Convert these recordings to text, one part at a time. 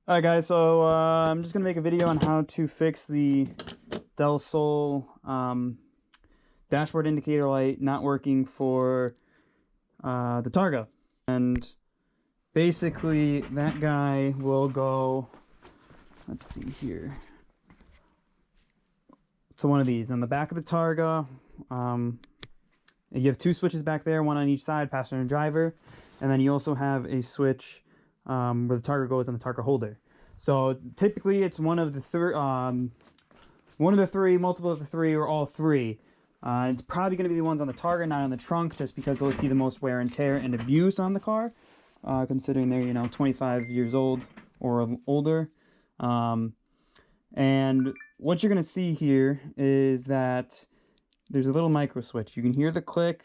Alright guys, so I'm just going to make a video on how to fix the Del Sol dashboard indicator light not working for the Targa. And basically that guy will go, let's see here, to one of these. On the back of the Targa, you have two switches back there, one on each side, passenger and driver. And then you also have a switch where the Targa goes on the Targa holder. So typically it's one of the three, multiple of the three, or all three. It's probably going to be the ones on the Targa, not on the trunk, just because they'll see the most wear and tear and abuse on the car, considering they're 25 years old or older. And what you're going to see here is that there's a little micro switch. You can hear the click,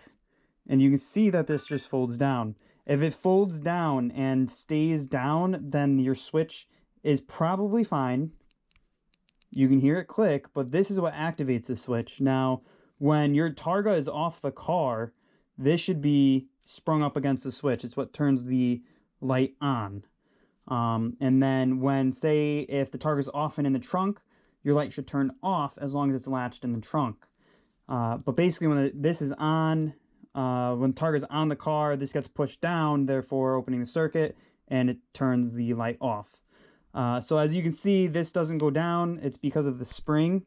and you can see that this just folds down. If it folds down and stays down, then your switch is probably fine. You can hear it click, but this is what activates the switch. Now, when your Targa is off the car, this should be sprung up against the switch. It's what turns the light on. And then when, say, if the Targa is off and in the trunk, your light should turn off as long as it's latched in the trunk. But basically, when this is on, when Targa's on the car, this gets pushed down, therefore opening the circuit, and it turns the light off. So as you can see, this doesn't go down. It's because of the spring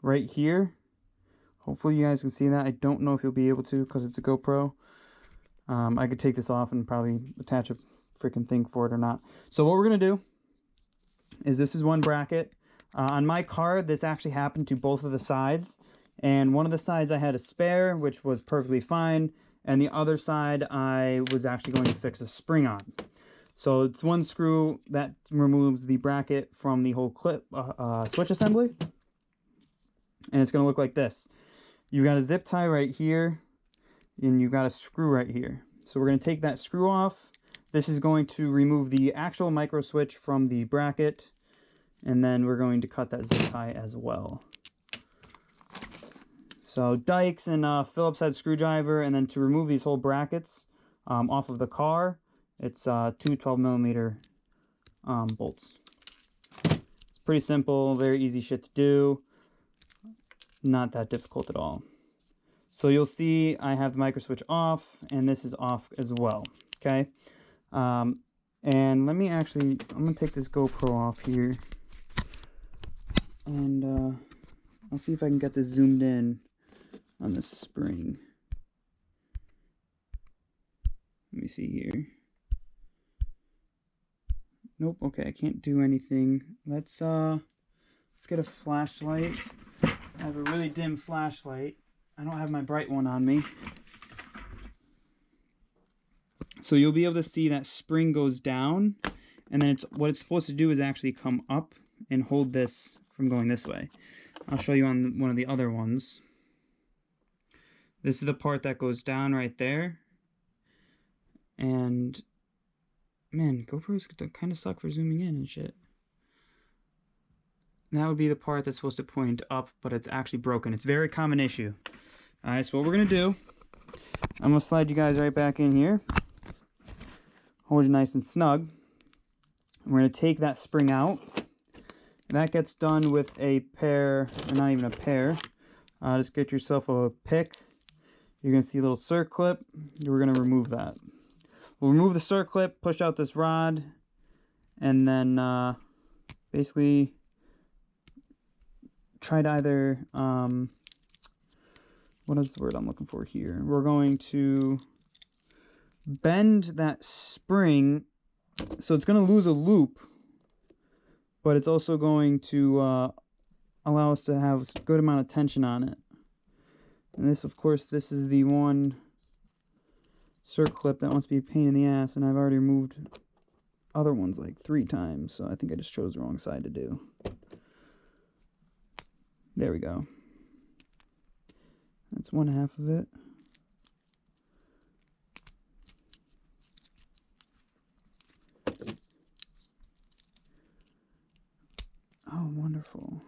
right here. Hopefully you guys can see that. I don't know if you'll be able to because it's a GoPro. I could take this off and probably attach a freaking thing for it or not. So what we're going to do is, this is one bracket. On my car, this actually happened to both of the sides. And one of the sides I had a spare, which was perfectly fine. And the other side I was actually going to fix a spring on. So it's one screw that removes the bracket from the whole clip switch assembly. And it's going to look like this. You've got a zip tie right here, and you've got a screw right here. So we're going to take that screw off. This is going to remove the actual micro switch from the bracket. And then we're going to cut that zip tie as well. So Dykes and Phillips head screwdriver, and then to remove these whole brackets off of the car, it's two 12mm bolts. It's pretty simple, very easy shit to do. Not that difficult at all. So you'll see I have the micro switch off, and this is off as well. Okay, and let me actually, I'm gonna take this GoPro off here, and I'll see if I can get this zoomed in on the spring. Let me see here. Nope, okay, I can't do anything. Let's get a flashlight. I have a really dim flashlight. I don't have my bright one on me. So you'll be able to see that spring goes down, and then what it's supposed to do is actually come up and hold this from going this way. I'll show you on one of the other ones. This is the part that goes down right there. And man, GoPros kind of suck for zooming in and shit. That would be the part that's supposed to point up, but it's actually broken. It's a very common issue. Alright, so what we're going to do, I'm going to slide you guys right back in here. Hold you nice and snug. We're going to take that spring out. That gets done with a pair, or not even a pair. Just get yourself a pick. You're going to see a little circlip. We're going to remove that. We'll remove the circlip, push out this rod, and then basically try to either, what is the word I'm looking for here? We're going to bend that spring, so it's going to lose a loop, but it's also going to allow us to have a good amount of tension on it. And this, of course, this is the one circlip that wants to be a pain in the ass, and I've already removed other ones like 3 times, so I think I just chose the wrong side to do. There we go. That's one half of it. Oh, wonderful.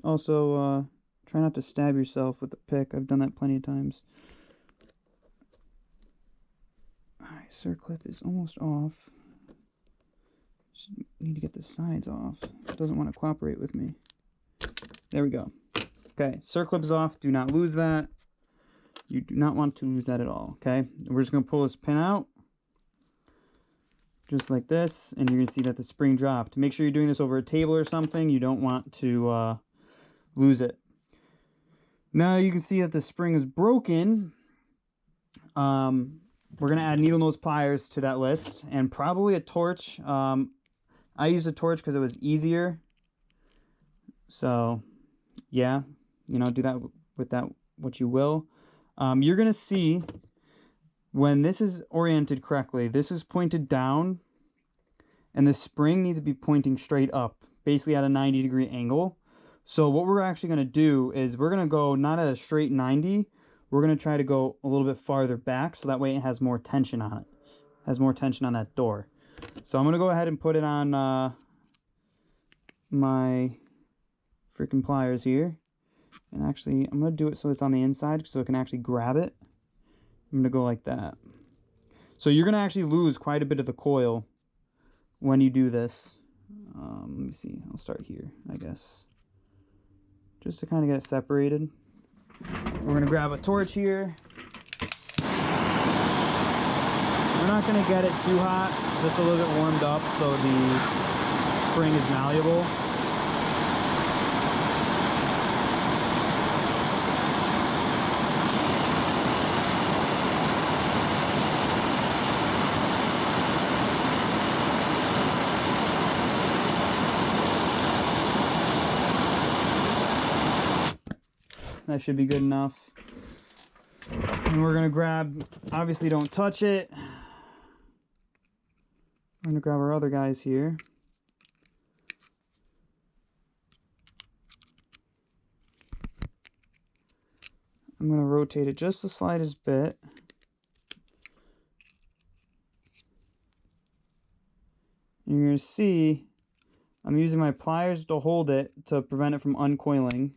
Also, try not to stab yourself with a pick. I've done that plenty of times. Alright. circlip is almost off. Just need to get the sides off. It doesn't want to cooperate with me. There we go. Okay, circlip is off. Do not lose that. You do not want to lose that at all, okay? We're just going to pull this pin out. Just like this, and you're going to see that the spring dropped. Make sure you're doing this over a table or something. You don't want to lose it. Now you can see that the spring is broken. We're going to add needle nose pliers to that list, and probably a torch. I used a torch because it was easier. So, yeah, you know, do that with that what you will. You're going to see when this is oriented correctly, this is pointed down, and the spring needs to be pointing straight up, basically at a 90-degree angle. So what we're actually going to do is we're going to go not at a straight 90, we're going to try to go a little bit farther back, so that way it has more tension on it. Has more tension on that door. So I'm going to go ahead and put it on my freaking pliers here. And actually, I'm going to do it so it's on the inside so it can actually grab it. I'm going to go like that. So you're going to actually lose quite a bit of the coil when you do this. Let me see. I'll start here, I guess. Just to kind of get it separated. We're going to grab a torch here. We're not going to get it too hot, just a little bit warmed up so the spring is malleable. That should be good enough. And we're going to grab, obviously don't touch it. We're going to grab our other guys here. I'm going to rotate it just the slightest bit. And you're going to see I'm using my pliers to hold it to prevent it from uncoiling.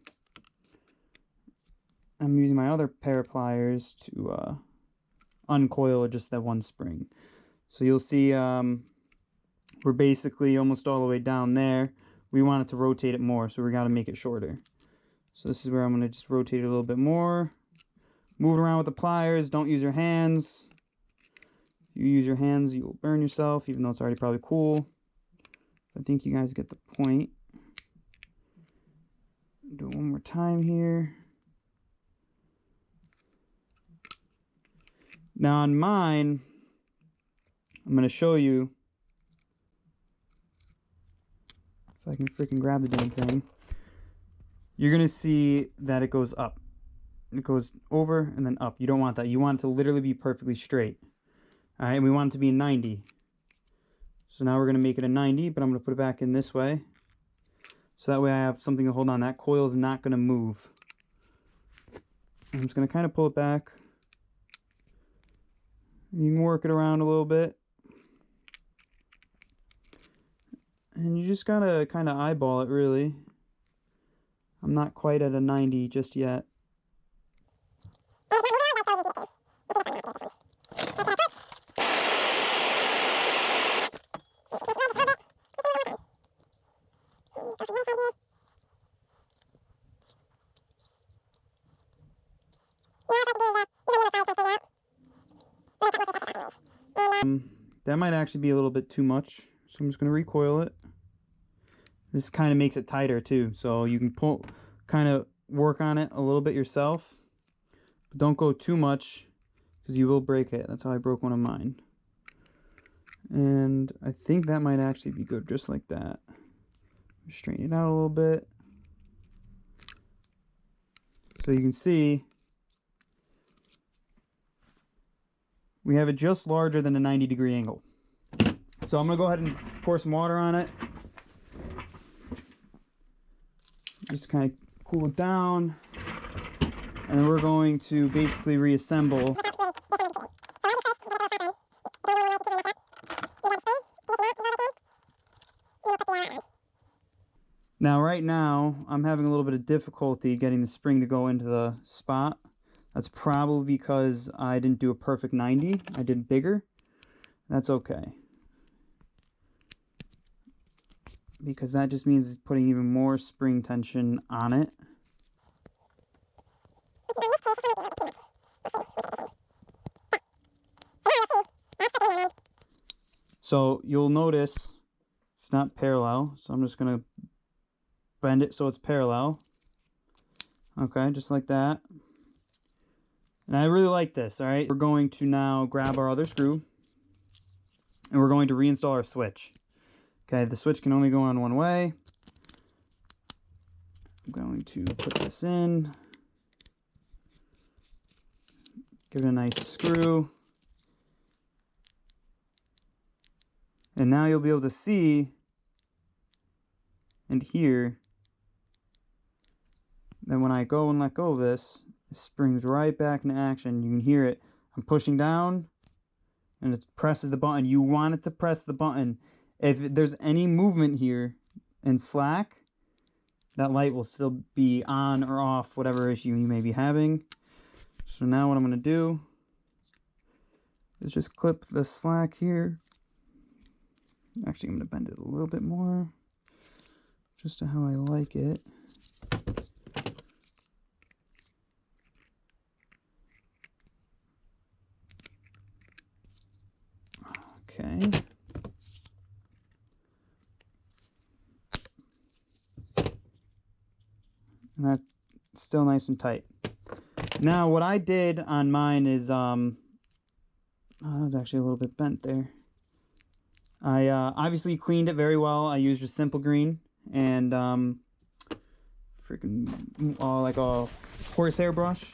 I'm using my other pair of pliers to uncoil just that one spring. So you'll see we're basically almost all the way down there. We want it to rotate it more, so we got to make it shorter. So this is where I'm going to just rotate it a little bit more. Move it around with the pliers. Don't use your hands. If you use your hands, you will burn yourself, even though it's already probably cool. I think you guys get the point. Do it one more time here. Now on mine, I'm going to show you if I can freaking grab the damn thing. You're going to see that it goes up. It goes over and then up. You don't want that. You want it to literally be perfectly straight. All right, and we want it to be 90. So now we're going to make it a 90, but I'm going to put it back in this way. So that way I have something to hold on. That coil is not going to move. I'm just going to kind of pull it back. You can work it around a little bit. And you just gotta kind of eyeball it, really. I'm not quite at a 90 just yet. That might actually be a little bit too much, so I'm just going to recoil it. This kind of makes it tighter too, so you can pull, kind of work on it a little bit yourself, but don't go too much because you will break it. That's how I broke one of mine. And I think that might actually be good just like that. Straighten it out a little bit so you can see we have it just larger than a 90-degree angle. So I'm going to go ahead and pour some water on it. Just kind of cool it down. And then we're going to basically reassemble. Now right now, I'm having a little bit of difficulty getting the spring to go into the spot. That's probably because I didn't do a perfect 90. I did bigger. That's okay, because that just means it's putting even more spring tension on it. So you'll notice it's not parallel, so I'm just going to bend it so it's parallel. Okay, just like that. And I really like this, all right? We're going to now grab our other screw, and we're going to reinstall our switch. Okay, the switch can only go on one way. I'm going to put this in, give it a nice screw, and now you'll be able to see and hear that when I go and let go of this, it springs right back into action. You can hear it. I'm pushing down, and it presses the button. You want it to press the button. If there's any movement here and slack, that light will still be on or off, whatever issue you may be having. So now what I'm going to do is just clip the slack here. Actually, I'm going to bend it a little bit more, just to how I like it. Okay. And that's still nice and tight. Now, what I did on mine is, oh, that was actually a little bit bent there. I obviously cleaned it very well. I used just simple green and freaking like a horsehair brush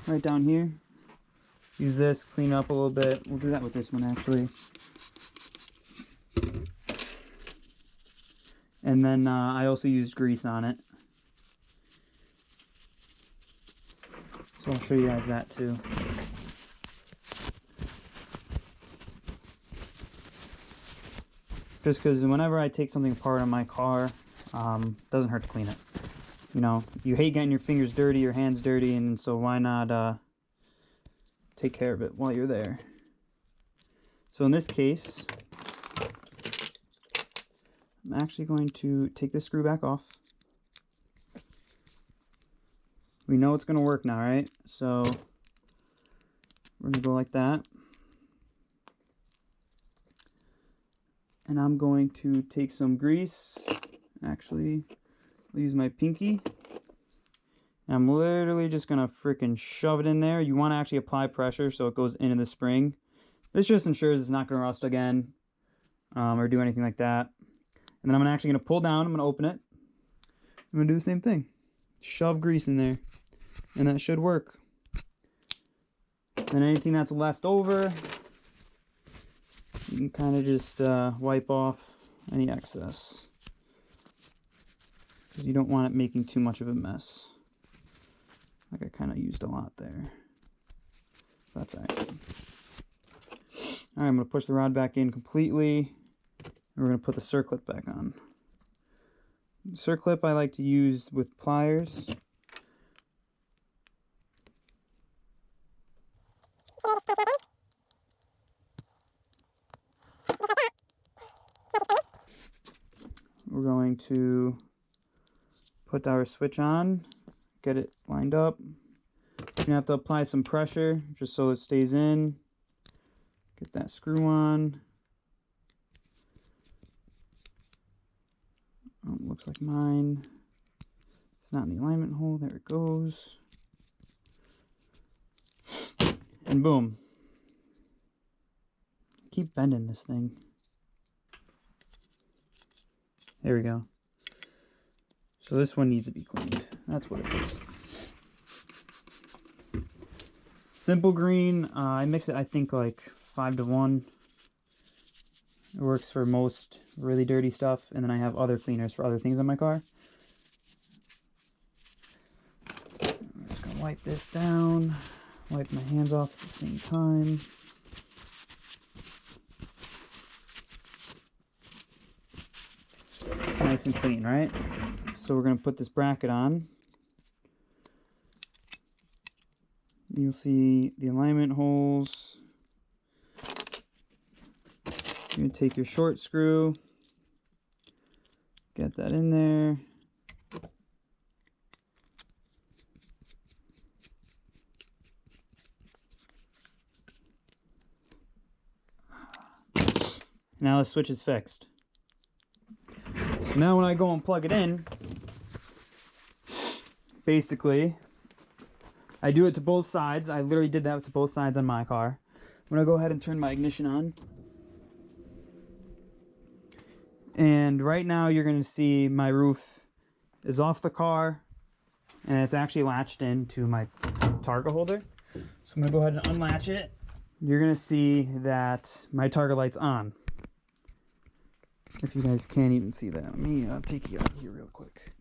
right down here. Use this, clean up a little bit. We'll do that with this one actually. And then I also used grease on it. So I'll show you guys that too. Just because whenever I take something apart on my car, doesn't hurt to clean it. You know, you hate getting your fingers dirty, your hands dirty, and so why not take care of it while you're there. So in this case, I'm actually going to take this screw back off. We know it's going to work now, right? So we're going to go like that. And I'm going to take some grease. Actually, I'll use my pinky. And I'm literally just going to freaking shove it in there. You want to actually apply pressure so it goes into the spring. This just ensures it's not going to rust again or do anything like that. And then I'm actually going to pull down. I'm going to open it. I'm going to do the same thing. Shove grease in there. And that should work. And anything that's left over, you can kind of just wipe off any excess. Because you don't want it making too much of a mess. Like I kind of used a lot there. That's alright. Alright, I'm going to push the rod back in completely. And we're going to put the circlip back on. The circlip I like to use with pliers. We're going to put our switch on, get it lined up. You're going to have to apply some pressure just so it stays in. Get that screw on. Oh, looks like mine. It's not in the alignment hole. There it goes. And boom. Keep bending this thing. There we go. So this one needs to be cleaned. That's what it is. Simple green. I mix it, I think, like 5-to-1. It works for most really dirty stuff. And then I have other cleaners for other things on my car. I'm just going to wipe this down. Wipe my hands off at the same time. It's nice and clean, right? So we're going to put this bracket on. You'll see the alignment holes. You're going to take your short screw, get that in there. Now the switch is fixed. So now when I go and plug it in, basically, I do it to both sides. I literally did that to both sides on my car. I'm going to go ahead and turn my ignition on. And right now you're going to see my roof is off the car, and it's actually latched into my targa holder. So I'm going to go ahead and unlatch it. You're going to see that my targa light's on. If you guys can't even see that, let me take you out here real quick.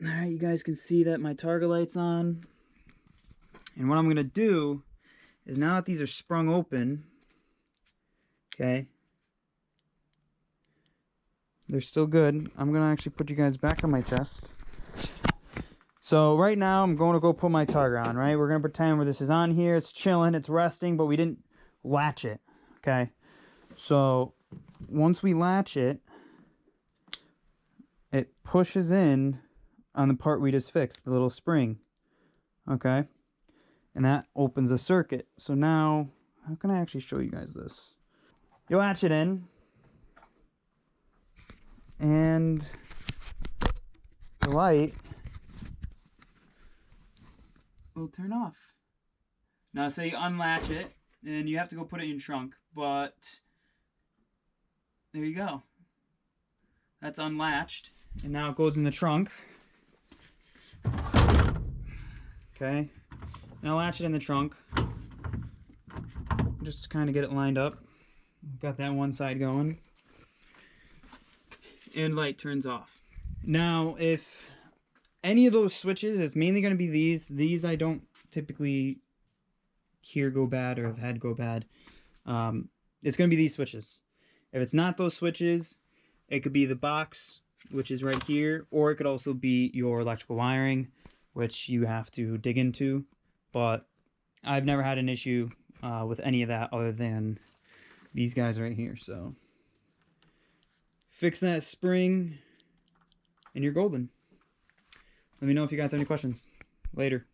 Alright, you guys can see that my targa light's on. And what I'm going to do is, now that these are sprung open, okay, they're still good, I'm going to actually put you guys back on my chest. So right now I'm going to go put my targa on, right? We're going to pretend where this is on here, it's chilling, it's resting, but we didn't latch it, okay? So once we latch it, it pushes in on the part we just fixed, the little spring, okay? And that opens a circuit. So now, how can I actually show you guys this? You latch it in, and the light will turn off. Now say you unlatch it, and you have to go put it in your trunk, but there you go. That's unlatched, and now it goes in the trunk. Okay, now latch it in the trunk. Just to kind of get it lined up. Got that one side going. And light turns off. Now, if any of those switches, it's mainly going to be these. These I don't typically hear go bad or have had go bad. It's going to be these switches. If it's not those switches, it could be the box, which is right here, or it could also be your electrical wiring, which you have to dig into. But I've never had an issue with any of that other than these guys right here. So fix that spring and you're golden. Let me know if you guys have any questions. Later.